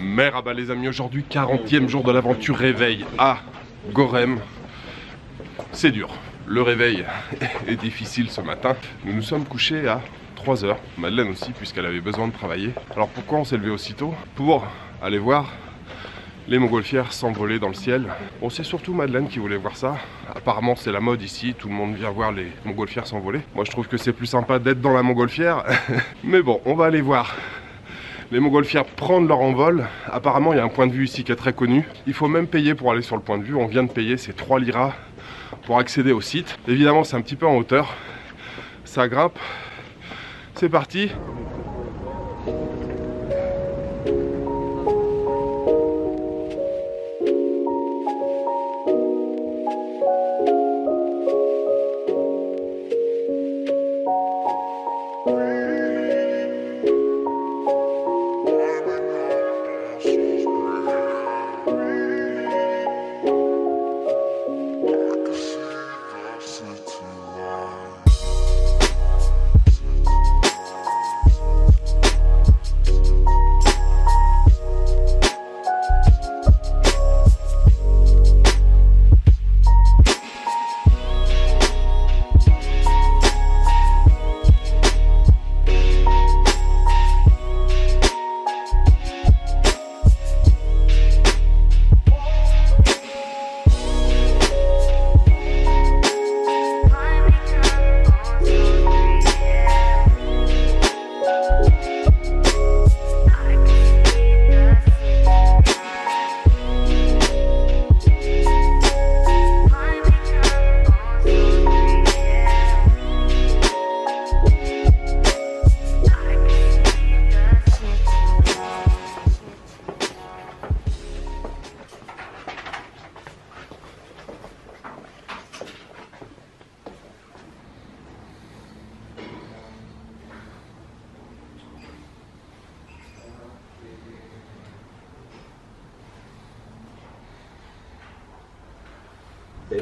Merhaba les amis, aujourd'hui 40e jour de l'aventure réveil à Gorem. C'est dur, le réveil est difficile ce matin. Nous nous sommes couchés à 3 h, Madeleine aussi puisqu'elle avait besoin de travailler. Alors pourquoi on s'est levé aussitôt? Pour aller voir les montgolfières s'envoler dans le ciel. Bon, c'est surtout Madeleine qui voulait voir ça. Apparemment c'est la mode ici, tout le monde vient voir les montgolfières s'envoler. Moi je trouve que c'est plus sympa d'être dans la montgolfière. Mais bon, on va aller voir les montgolfières prendre leur envol. Apparemment il y a un point de vue ici qui est très connu. Il faut même payer pour aller sur le point de vue. On vient de payer, c'est 3 liras pour accéder au site. Évidemment c'est un petit peu en hauteur. Ça grimpe. C'est parti.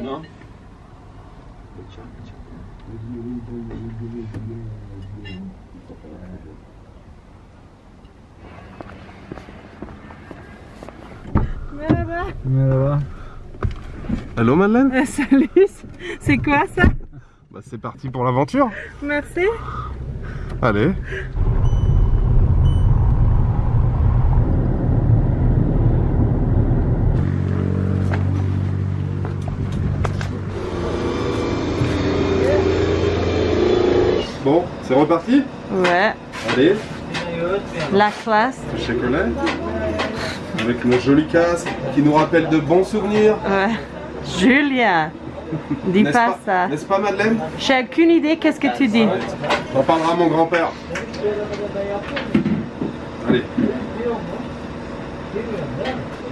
Non. Merhaba. Merhaba. Allô Madeleine? Salut, c'est quoi ça? Bah, c'est parti pour l'aventure. Merci. Allez. Bon, c'est reparti? Ouais, Allez, la classe. le chocolat. Avec nos jolis casques qui nous rappellent de bons souvenirs. Ouais. Julia, dis N'est-ce pas ça. N'est-ce pas Madeleine? J'ai aucune idée, qu'est-ce que tu dis? J'en parlera à mon grand-père. Allez.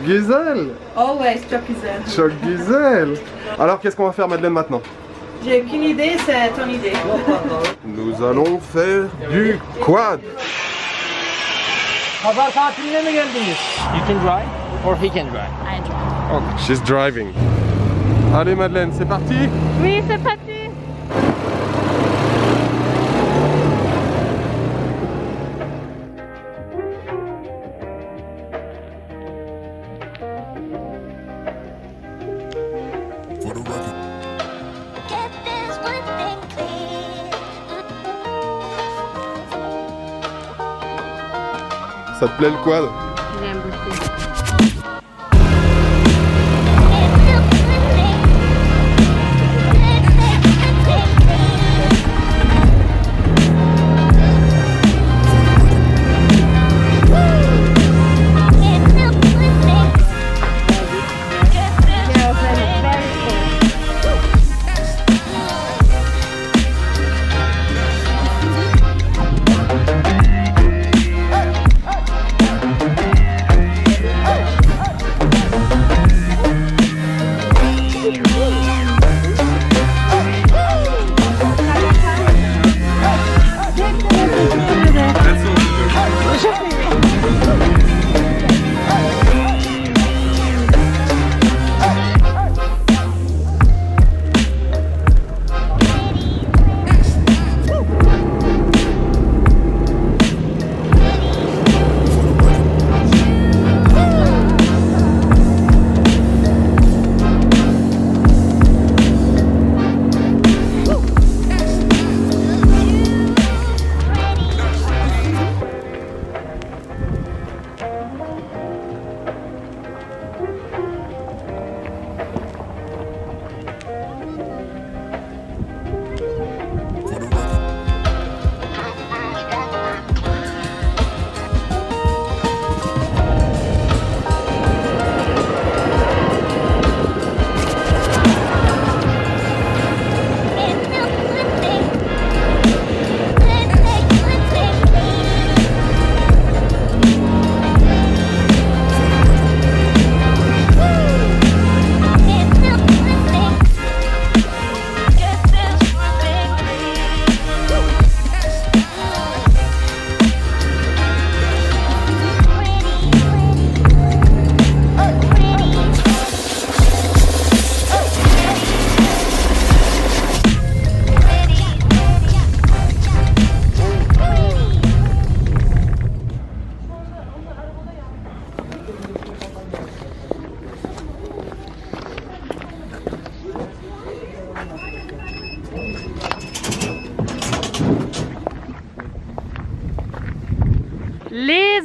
Gisèle! Always Choc-Isel. Choc Gisèle! Alors qu'est-ce qu'on va faire Madeleine maintenant? J'ai aucune idée, c'est ton idée. Nous allons faire du quad. Pazar tatiline mi geldiniz? You can drive or he can drive. I drive. She's driving. Allez Madeleine, c'est parti? Oui, c'est parti. Ça te plaît le quad? J'aime beaucoup.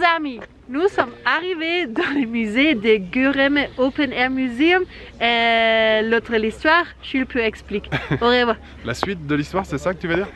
amis, nous sommes arrivés dans le musée de Görem Open Air Museum et l'autre l'histoire, Jules peut expliquer. Au revoir. La suite de l'histoire, c'est ça que tu veux dire?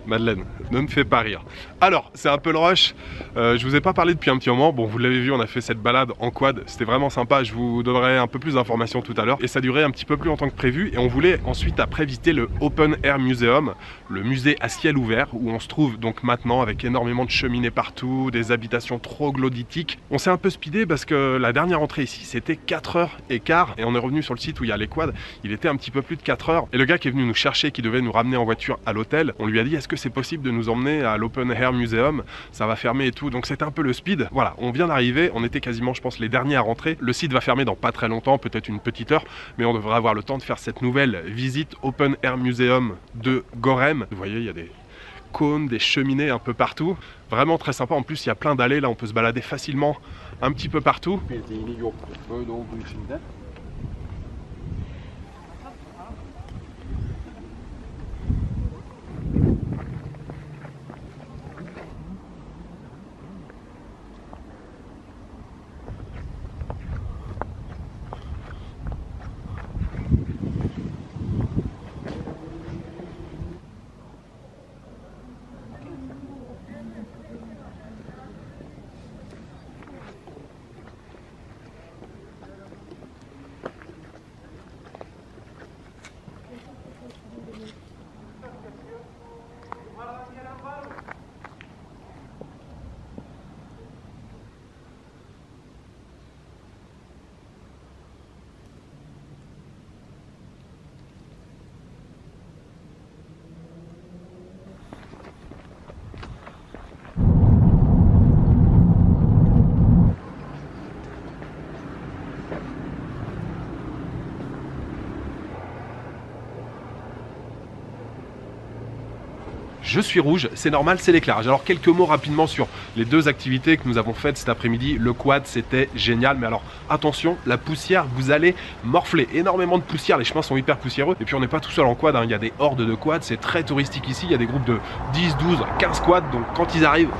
Madeleine, ne me fais pas rire. Alors, c'est un peu le rush. Je vous ai pas parlé depuis un petit moment. Bon, vous l'avez vu, on a fait cette balade en quad. C'était vraiment sympa. Je vous donnerai un peu plus d'informations tout à l'heure. Et ça durait un petit peu plus longtemps que prévu. Et on voulait ensuite après visiter le Open Air Museum, le musée à ciel ouvert, où on se trouve donc maintenant avec énormément de cheminées partout, des habitations troglodytiques. On s'est un peu speedé parce que la dernière entrée ici, c'était 4h15. Et on est revenu sur le site où il y a les quads. Il était un petit peu plus de 4 heures. Et le gars qui est venu nous chercher, qui devait nous ramener en voiture à l'hôtel, on lui a dit est-ce que c'est possible de nous emmener à l'Open Air Museum, ça va fermer et tout, donc c'était un peu le speed. Voilà, on vient d'arriver, on était quasiment je pense les derniers à rentrer, le site va fermer dans pas très longtemps, peut-être une petite heure, mais on devrait avoir le temps de faire cette nouvelle visite Open Air Museum de Görem. Vous voyez, il y a des cônes, des cheminées un peu partout, vraiment très sympa. En plus il y a plein d'allées, là on peut se balader facilement un petit peu partout. Je suis rouge, c'est normal, c'est l'éclairage. Alors quelques mots rapidement sur les deux activités que nous avons faites cet après-midi. Le quad, c'était génial, mais alors attention, la poussière, vous allez morfler. Énormément de poussière, les chemins sont hyper poussiéreux. Et puis on n'est pas tout seul en quad, hein. Il y a des hordes de quads, c'est très touristique ici. Il y a des groupes de 10, 12, 15 quads, donc quand ils arrivent,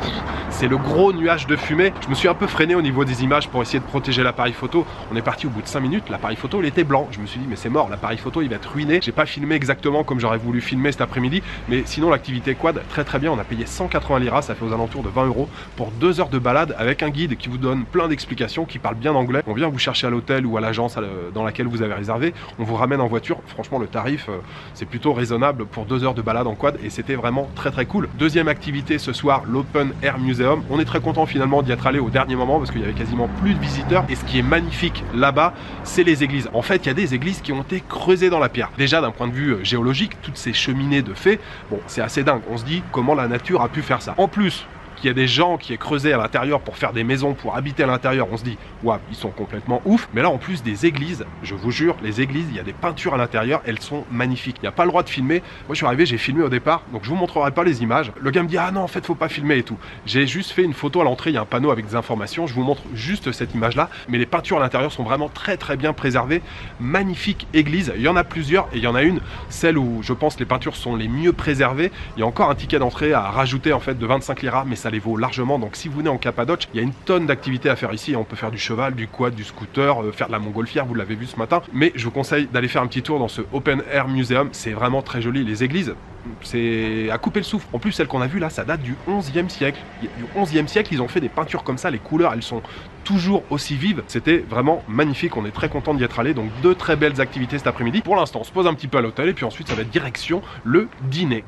c'est le gros nuage de fumée. Je me suis un peu freiné au niveau des images pour essayer de protéger l'appareil photo. On est parti au bout de 5 minutes, l'appareil photo il était blanc. Je me suis dit mais c'est mort, l'appareil photo il va être ruiné. J'ai pas filmé exactement comme j'aurais voulu filmer cet après-midi, mais sinon l'activité quad, très bien, on a payé 180 liras, ça fait aux alentours de 20 € pour 2 heures de balade avec un guide qui vous donne plein d'explications, qui parle bien anglais. On vient vous chercher à l'hôtel ou à l'agence dans laquelle vous avez réservé, on vous ramène en voiture. Franchement le tarif c'est plutôt raisonnable pour 2 heures de balade en quad et c'était vraiment très cool. Deuxième activité ce soir, l'Open Air Museum. On est très content finalement d'y être allé au dernier moment parce qu'il y avait quasiment plus de visiteurs et ce qui est magnifique là-bas, c'est les églises. En fait il y a des églises qui ont été creusées dans la pierre. Déjà d'un point de vue géologique, toutes ces cheminées de fées, bon c'est assez dingue, on se dit comment la nature a pu faire ça. En plus qu'il y a des gens qui aient creusé à l'intérieur pour faire des maisons, pour habiter à l'intérieur, on se dit waouh, ils sont complètement ouf. Mais là en plus des églises, je vous jure, les églises, il y a des peintures à l'intérieur, elles sont magnifiques. Il n'y a pas le droit de filmer. Moi je suis arrivé, j'ai filmé au départ, donc je vous montrerai pas les images. Le gars me dit ah non en fait faut pas filmer et tout. J'ai juste fait une photo à l'entrée, il y a un panneau avec des informations, je vous montre juste cette image là, mais les peintures à l'intérieur sont vraiment très bien préservées. Magnifique église, il y en a plusieurs et il y en a une, celle où je pense les peintures sont les mieux préservées. Il y a encore un ticket d'entrée à rajouter en fait de 25 liras, mais ça les vaut largement. Donc si vous venez en Cappadoce, il y a une tonne d'activités à faire ici. On peut faire du cheval, du quad, du scooter, faire de la montgolfière, vous l'avez vu ce matin. Mais je vous conseille d'aller faire un petit tour dans ce Open Air Museum. C'est vraiment très joli. Les églises, c'est à couper le souffle. En plus, celle qu'on a vue là, ça date du 11e siècle. Du 11e siècle, ils ont fait des peintures comme ça. Les couleurs, elles sont toujours aussi vives. C'était vraiment magnifique. On est très content d'y être allé. Donc deux très belles activités cet après-midi. Pour l'instant, on se pose un petit peu à l'hôtel et puis ensuite, ça va être direction le dîner.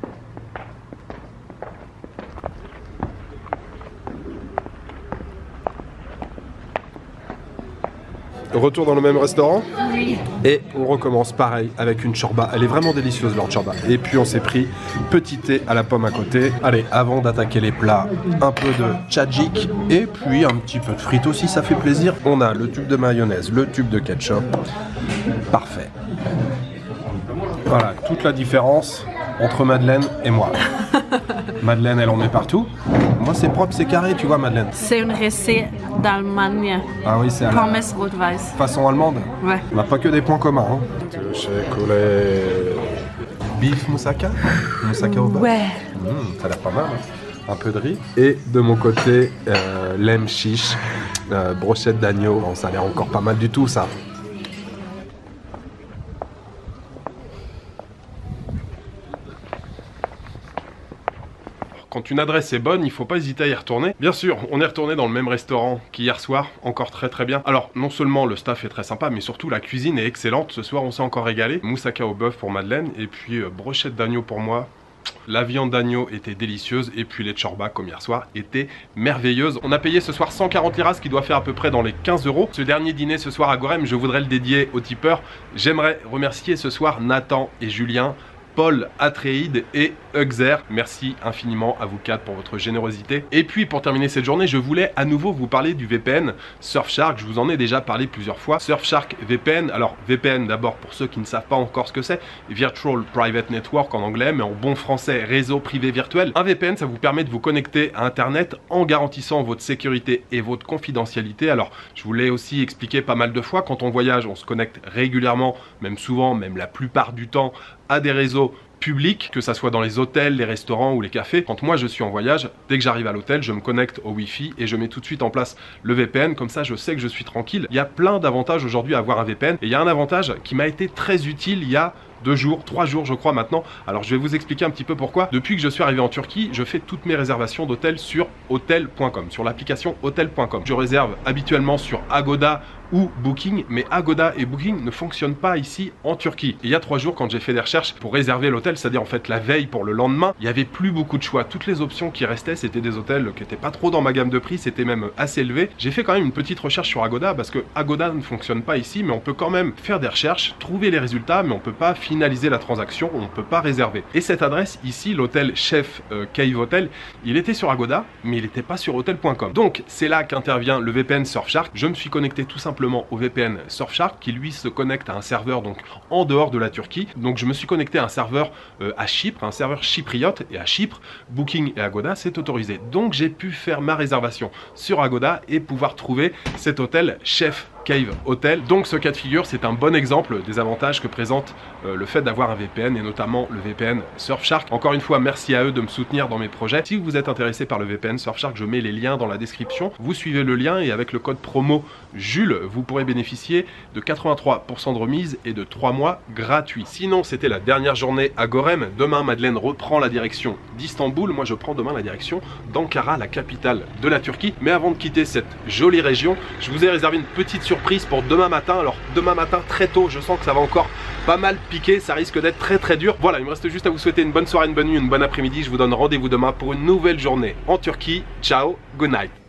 Retour dans le même restaurant. Oui. Et on recommence pareil avec une chorba. Elle est vraiment délicieuse leur chorba. Et puis on s'est pris petit thé à la pomme à côté. Allez, avant d'attaquer les plats, un peu de tchadjik et puis un petit peu de frites aussi, ça fait plaisir. On a le tube de mayonnaise, le tube de ketchup. Parfait. Voilà, toute la différence entre Madeleine et moi. Madeleine, elle en met partout. Moi, c'est propre, c'est carré, tu vois, Madeleine. C'est une recette d'Allemagne. Ah oui, c'est Pommes rot-weiß. façon allemande. Ouais. On n'a pas que des points communs. Hein. Beef moussaka? Moussaka au beurre? Ouais. Ça a l'air pas mal. un peu de riz. Et de mon côté, lem chiche, brochette d'agneau. Bon, ça a l'air encore pas mal du tout ça. Quand une adresse est bonne, il ne faut pas hésiter à y retourner. Bien sûr, on est retourné dans le même restaurant qu'hier soir, encore très bien. Alors, non seulement le staff est très sympa, mais surtout la cuisine est excellente. Ce soir, on s'est encore régalé. Moussaka au bœuf pour Madeleine, et puis brochette d'agneau pour moi. La viande d'agneau était délicieuse, et puis les tchorba, comme hier soir, étaient merveilleuses. On a payé ce soir 140 liras, ce qui doit faire à peu près dans les 15 €. Ce dernier dîner ce soir à Gorem, je voudrais le dédier aux tipeurs. J'aimerais remercier ce soir Nathan et Julien, Paul, Atréide et Uxer. Merci infiniment à vous quatre pour votre générosité. Et puis pour terminer cette journée, je voulais à nouveau vous parler du VPN Surfshark. Je vous en ai déjà parlé plusieurs fois. Surfshark VPN, alors VPN d'abord pour ceux qui ne savent pas encore ce que c'est, Virtual Private Network en anglais, mais en bon français, réseau privé virtuel. Un VPN, ça vous permet de vous connecter à Internet en garantissant votre sécurité et votre confidentialité. Alors je vous l'ai aussi expliqué pas mal de fois, quand on voyage, on se connecte régulièrement, même souvent, même la plupart du temps, à des réseaux publics, que ça soit dans les hôtels, les restaurants ou les cafés. Quand moi je suis en voyage, dès que j'arrive à l'hôtel, je me connecte au Wi-Fi et je mets tout de suite en place le VPN, comme ça je sais que je suis tranquille. Il y a plein d'avantages aujourd'hui à avoir un VPN, et il y a un avantage qui m'a été très utile il y a 2 jours, 3 jours je crois maintenant. Alors je vais vous expliquer un petit peu pourquoi. Depuis que je suis arrivé en Turquie, je fais toutes mes réservations d'hôtel sur hotel.com, sur l'application hotel.com. Je réserve habituellement sur Agoda ou Booking, mais Agoda et Booking ne fonctionnent pas ici en Turquie. Et il y a 3 jours, quand j'ai fait des recherches pour réserver l'hôtel, c'est-à-dire en fait la veille pour le lendemain, il n'y avait plus beaucoup de choix. Toutes les options qui restaient, c'était des hôtels qui n'étaient pas trop dans ma gamme de prix, c'était même assez élevé. J'ai fait quand même une petite recherche sur Agoda, parce que Agoda ne fonctionne pas ici, mais on peut quand même faire des recherches, trouver les résultats, mais on peut pas finaliser la transaction, on ne peut pas réserver. Et cette adresse ici, l'hôtel Chef Cave Hotel, il était sur Agoda, mais il n'était pas sur hotel.com. Donc c'est là qu'intervient le VPN Surfshark. Je me suis connecté tout simplement au VPN Surfshark, qui lui se connecte à un serveur donc en dehors de la Turquie. Donc je me suis connecté à un serveur à Chypre, un serveur chypriote, et à Chypre, Booking et Agoda c'est autorisé. Donc j'ai pu faire ma réservation sur Agoda et pouvoir trouver cet hôtel Chef Cave Hotel. Donc ce cas de figure, c'est un bon exemple des avantages que présente le fait d'avoir un VPN, et notamment le VPN Surfshark. Encore une fois, merci à eux de me soutenir dans mes projets. Si vous êtes intéressé par le VPN Surfshark, je mets les liens dans la description. Vous suivez le lien, et avec le code promo Jules, vous pourrez bénéficier de 83% de remise et de 3 mois gratuits. Sinon, c'était la dernière journée à Gorem. Demain, Madeleine reprend la direction d'Istanbul. Moi, je prends demain la direction d'Ankara, la capitale de la Turquie. Mais avant de quitter cette jolie région, je vous ai réservé une petite surprise pour demain matin. Alors demain matin très tôt, je sens que ça va encore pas mal piquer, ça risque d'être très dur. Voilà, il me reste juste à vous souhaiter une bonne soirée, une bonne nuit, une bonne après-midi. Je vous donne rendez-vous demain pour une nouvelle journée en Turquie. Ciao, good night.